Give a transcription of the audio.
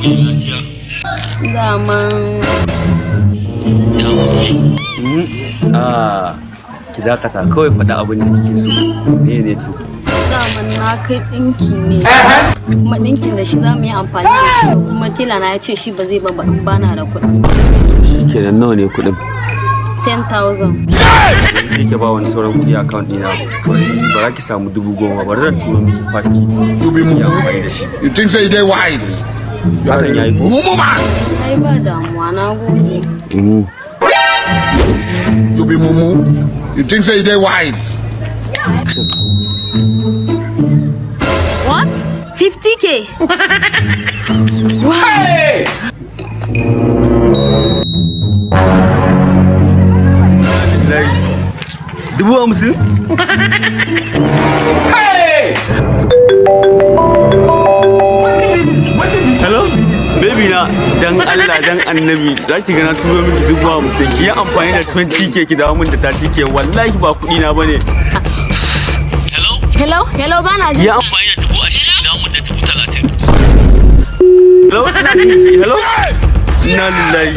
Daman. Ki dakata kawai faɗa abin da kike so. Ne to. Daman na kai ɗinki ne. Kuma ɗinkin da shi za mu yi amfani da shi kuma tela na ya ce shi ba zai ba in bana da kuɗi. Shikenan nawa ne kuɗin? 10,000. Yake ba wani sauran kuɗi account ɗina ba za ki samu 10,000 ba zan tura miki 5k. You think say they wise? Hakan yayi ko? Ai ba damuwa na gode. You be mumu. You think say they wise? What? 50k? Wow. Hey! Dubu hamsin? Hey! Hello? Baby na, dan Allah, dan annabi, za ki gana turo miki 50,000 ki yi amfani da 20k ki dawo min da 30k wallahi ba kuɗi na bane. Hello, bana jin. Ki yi amfani da 20,000 ki dawo min da 30,000. Hello? Hello? Inna lillahi.